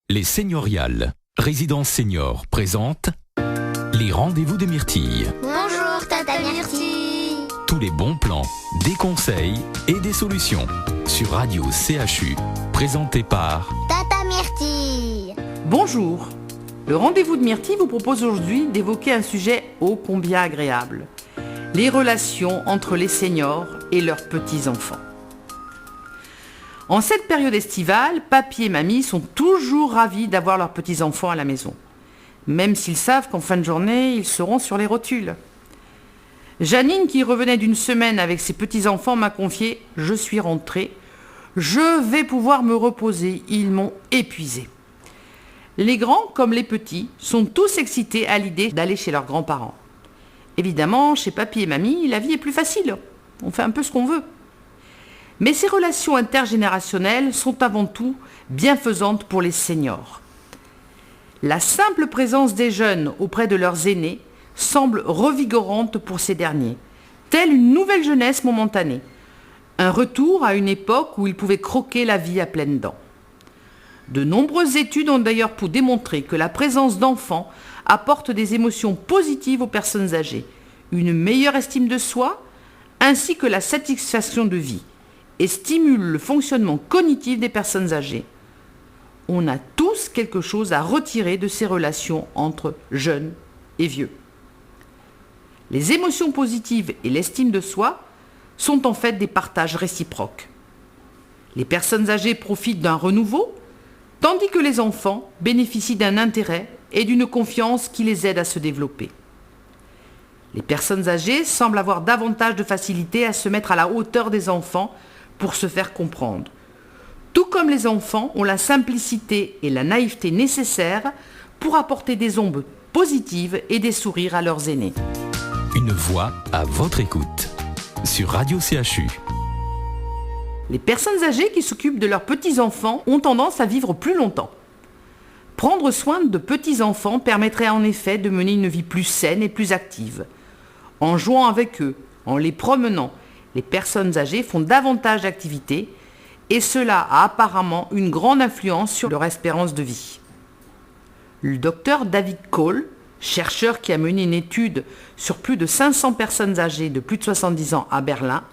Les Seigneuriales, Résidence Senior présente les rendez-vous de Myrtille. Bonjour Tata Myrtille. Tous les bons plans, des conseils et des solutions sur Radio CHU, présenté par Tata Myrtille. Bonjour. Le rendez-vous de Myrtille vous propose aujourd'hui d'évoquer un sujet ô combien agréable. Les relations entre les seniors et leurs petits-enfants. En cette période estivale, papy et mamie sont toujours ravis d'avoir leurs petits-enfants à la maison. Même s'ils savent qu'en fin de journée, ils seront sur les rotules. Janine, qui revenait d'une semaine avec ses petits-enfants, m'a confié « Je suis rentrée, je vais pouvoir me reposer, ils m'ont épuisée ». Les grands, comme les petits, sont tous excités à l'idée d'aller chez leurs grands-parents. Évidemment, chez papy et mamie, la vie est plus facile. On fait un peu ce qu'on veut. Mais ces relations intergénérationnelles sont avant tout bienfaisantes pour les seniors. La simple présence des jeunes auprès de leurs aînés semble revigorante pour ces derniers, telle une nouvelle jeunesse momentanée, un retour à une époque où ils pouvaient croquer la vie à pleines dents. De nombreuses études ont d'ailleurs pu démontrer que la présence d'enfants apporte des émotions positives aux personnes âgées, une meilleure estime de soi, ainsi que la satisfaction de vie, et stimule le fonctionnement cognitif des personnes âgées. On a tous quelque chose à retirer de ces relations entre jeunes et vieux. Les émotions positives et l'estime de soi sont en fait des partages réciproques. Les personnes âgées profitent d'un renouveau, tandis que les enfants bénéficient d'un intérêt et d'une confiance qui les aide à se développer. Les personnes âgées semblent avoir davantage de facilité à se mettre à la hauteur des enfants pour se faire comprendre. Tout comme les enfants ont la simplicité et la naïveté nécessaires pour apporter des ondes positives et des sourires à leurs aînés. Une voix à votre écoute sur Radio CHU. Les personnes âgées qui s'occupent de leurs petits-enfants ont tendance à vivre plus longtemps. Prendre soin de petits-enfants permettrait en effet de mener une vie plus saine et plus active. En jouant avec eux, en les promenant, les personnes âgées font davantage d'activités et cela a apparemment une grande influence sur leur espérance de vie. Le docteur David Cole, chercheur qui a mené une étude sur plus de 500 personnes âgées de plus de 70 ans à Berlin,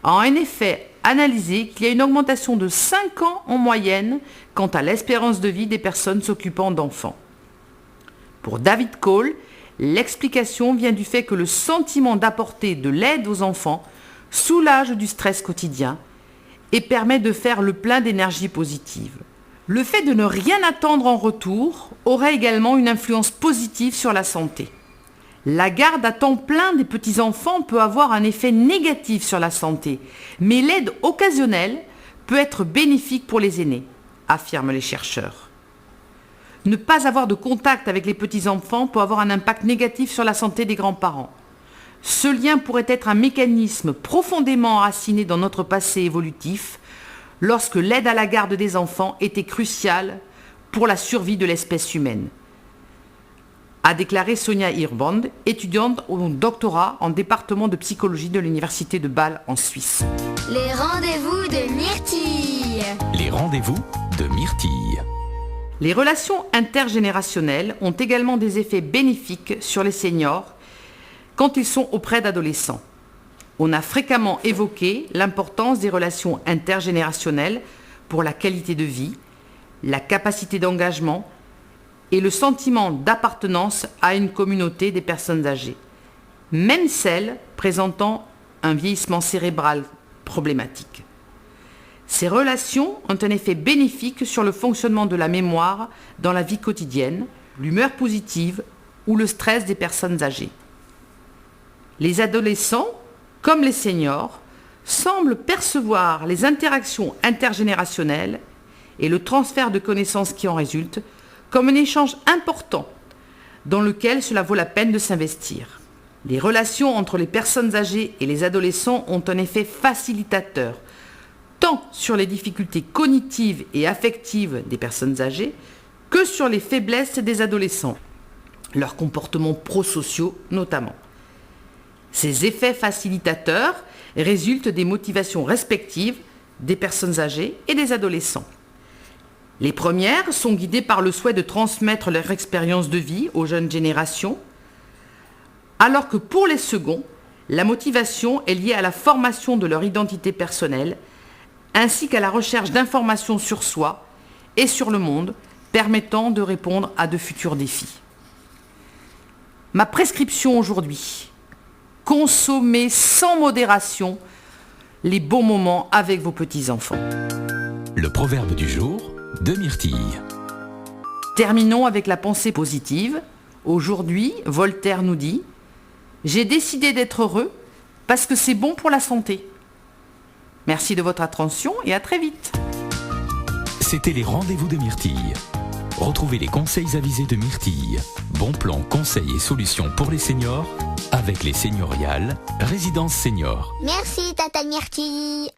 a en effet analysé qu'il y a une augmentation de 5 ans en moyenne quant à l'espérance de vie des personnes s'occupant d'enfants. Pour David Cole, l'explication vient du fait que le sentiment d'apporter de l'aide aux enfants soulage du stress quotidien et permet de faire le plein d'énergie positive. Le fait de ne rien attendre en retour aurait également une influence positive sur la santé. La garde à temps plein des petits-enfants peut avoir un effet négatif sur la santé, mais l'aide occasionnelle peut être bénéfique pour les aînés, affirment les chercheurs. Ne pas avoir de contact avec les petits-enfants peut avoir un impact négatif sur la santé des grands-parents. Ce lien pourrait être un mécanisme profondément enraciné dans notre passé évolutif, lorsque l'aide à la garde des enfants était cruciale pour la survie de l'espèce humaine, a déclaré Sonia Irband, étudiante au doctorat en département de psychologie de l'université de Bâle en Suisse. Les rendez-vous de Myrtille. Les rendez-vous de Myrtille. Les relations intergénérationnelles ont également des effets bénéfiques sur les seniors quand ils sont auprès d'adolescents. On a fréquemment évoqué l'importance des relations intergénérationnelles pour la qualité de vie, la capacité d'engagement et le sentiment d'appartenance à une communauté des personnes âgées, même celles présentant un vieillissement cérébral problématique. Ces relations ont un effet bénéfique sur le fonctionnement de la mémoire dans la vie quotidienne, l'humeur positive ou le stress des personnes âgées. Les adolescents, comme les seniors, semblent percevoir les interactions intergénérationnelles et le transfert de connaissances qui en résulte comme un échange important dans lequel cela vaut la peine de s'investir. Les relations entre les personnes âgées et les adolescents ont un effet facilitateur, tant sur les difficultés cognitives et affectives des personnes âgées que sur les faiblesses des adolescents, leurs comportements prosociaux notamment. Ces effets facilitateurs résultent des motivations respectives des personnes âgées et des adolescents. Les premières sont guidées par le souhait de transmettre leur expérience de vie aux jeunes générations, alors que pour les seconds, la motivation est liée à la formation de leur identité personnelle, ainsi qu'à la recherche d'informations sur soi et sur le monde, permettant de répondre à de futurs défis. Ma prescription aujourd'hui, consommez sans modération les bons moments avec vos petits-enfants. Le proverbe du jour de Myrtille. Terminons avec la pensée positive. Aujourd'hui, Voltaire nous dit « J'ai décidé d'être heureux parce que c'est bon pour la santé ». Merci de votre attention et à très vite. C'était les rendez-vous de Myrtille. Retrouvez les conseils avisés de Myrtille. Bons plans, conseils et solutions pour les seniors avec les Senioriales, Résidence Senior. Merci, Tata Myrtille.